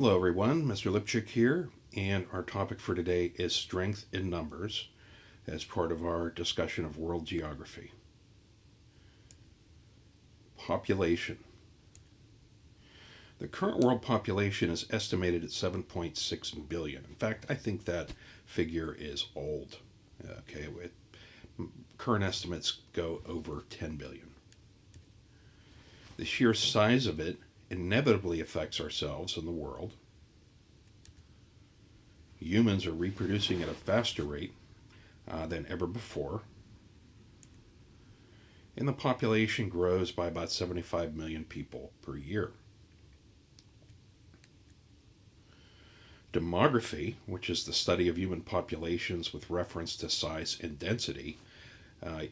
Hello, everyone. Mr. Lipchick here, and our topic for today is strength in numbers as part of our discussion of world geography. Population. The current world population is estimated at 7.6 billion. In fact, I think that figure is old. Okay, current estimates go over 10 billion. The sheer size of it inevitably affects ourselves and the world. Humans are reproducing at a faster rate than ever before, and the population grows by about 75 million people per year. Demography, which is the study of human populations with reference to size and density,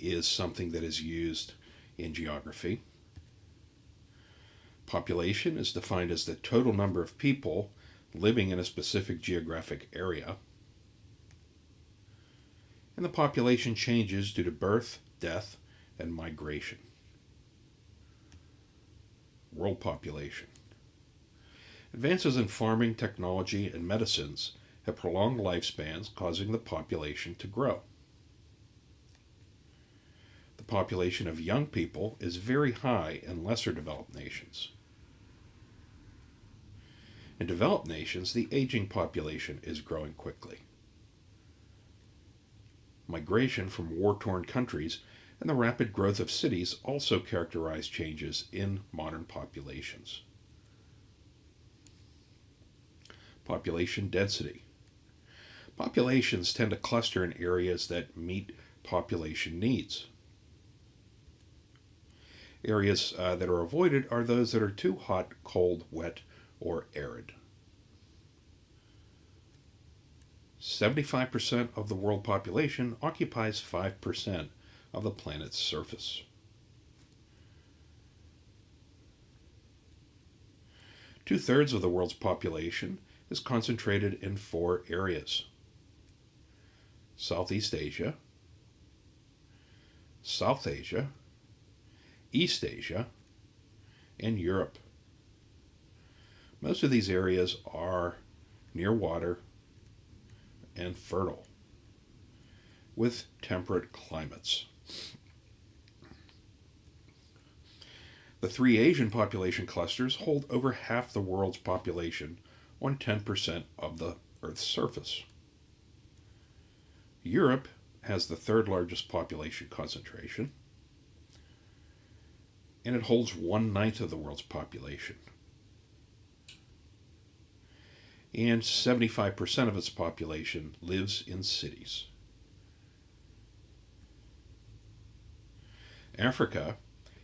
is something that is used in geography. Population is defined as the total number of people living in a specific geographic area. And the population changes due to birth, death, and migration. World population. Advances in farming, technology, and medicines have prolonged lifespans, causing the population to grow. The population of young people is very high in lesser developed nations. In developed nations, the aging population is growing quickly. Migration from war-torn countries and the rapid growth of cities also characterize changes in modern populations. Population density. Populations tend to cluster in areas that meet population needs. Areas that are avoided are those that are too hot, cold, wet, or arid. 75% of the world population occupies 5% of the planet's surface. Two-thirds of the world's population is concentrated in 4 areas: Southeast Asia, South Asia, East Asia, and Europe. Most of these areas are near water and fertile, with temperate climates. The 3 Asian population clusters hold over half the world's population on 10% of the Earth's surface. Europe has the 3rd largest population concentration, and it holds 1/9 of the world's population. And 75% of its population lives in cities. Africa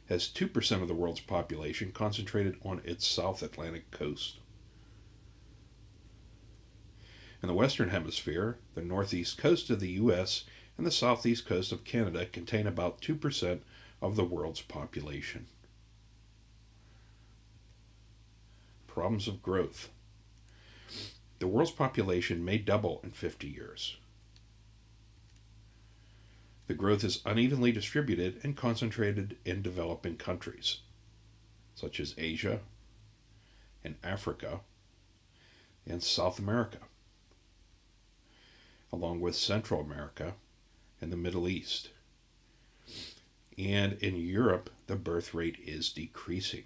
has 2% of the world's population concentrated on its South Atlantic coast. In the Western Hemisphere, the northeast coast of the U.S. and the southeast coast of Canada contain about 2% of the world's population. Problems of growth. The world's population may double in 50 years. The growth is unevenly distributed and concentrated in developing countries, such as Asia and Africa and South America, along with Central America and the Middle East. And in Europe, the birth rate is decreasing.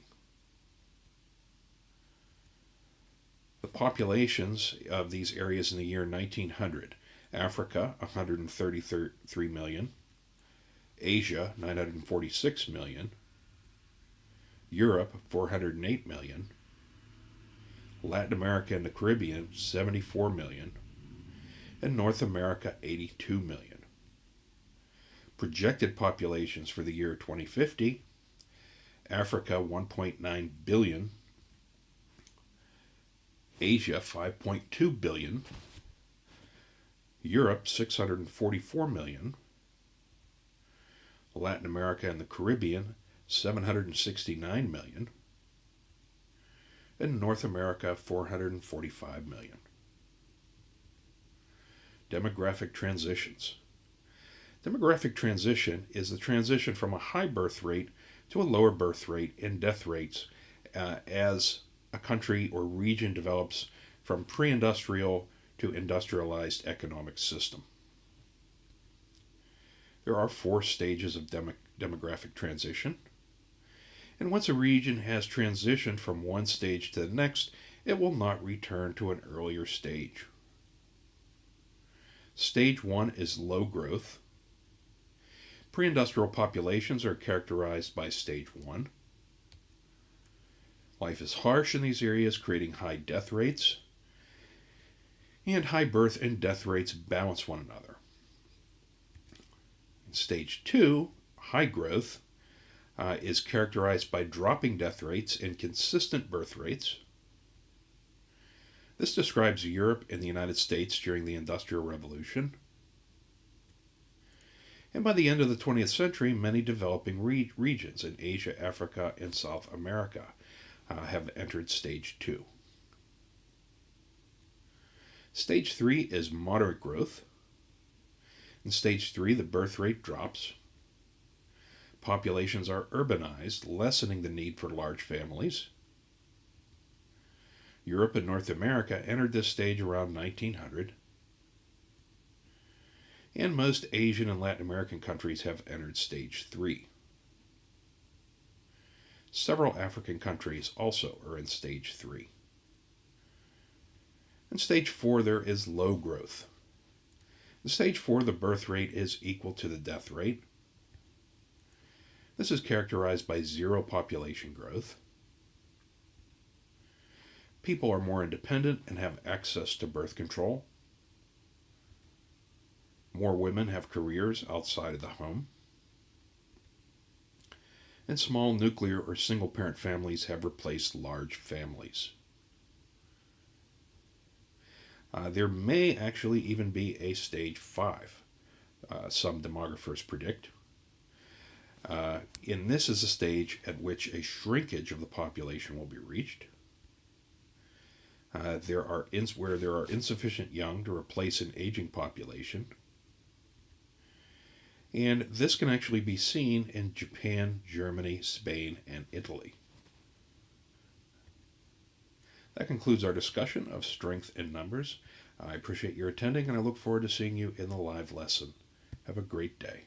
The populations of these areas in the year 1900: Africa, 133 million, Asia, 946 million, Europe, 408 million, Latin America and the Caribbean, 74 million, and North America, 82 million. Projected populations for the year 2050: Africa, 1.9 billion, Asia, 5.2 billion, Europe, 644 million, Latin America and the Caribbean, 769 million, and North America, 445 million. Demographic transitions. Demographic transition is the transition from a high birth rate to a lower birth rate and death rates as a country or region develops from pre-industrial to industrialized economic system. There are 4 stages of demographic transition. And once a region has transitioned from one stage to the next, it will not return to an earlier stage. Stage 1 is low growth. Pre-industrial populations are characterized by stage 1. Life is harsh in these areas, creating high death rates. And high birth and death rates balance one another. In stage 2, high growth, is characterized by dropping death rates and consistent birth rates. This describes Europe and the United States during the Industrial Revolution. And by the end of the 20th century, many developing regions in Asia, Africa, and South America have entered stage 2. Stage 3 is moderate growth. In stage 3, the birth rate drops. Populations are urbanized, lessening the need for large families. Europe and North America entered this stage around 1900. And most Asian and Latin American countries have entered stage 3. Several African countries also are in stage 3. In stage 4, there is low growth. In stage 4, the birth rate is equal to the death rate. This is characterized by 0 population growth. People are more independent and have access to birth control. More women have careers outside of the home. And small nuclear or single-parent families have replaced large families. There may actually even be a stage 5, some demographers predict. And this is a stage at which a shrinkage of the population will be reached. Where there are insufficient young to replace an aging population. And this can actually be seen in Japan, Germany, Spain, and Italy. That concludes our discussion of strength in numbers. I appreciate your attending, and I look forward to seeing you in the live lesson. Have a great day.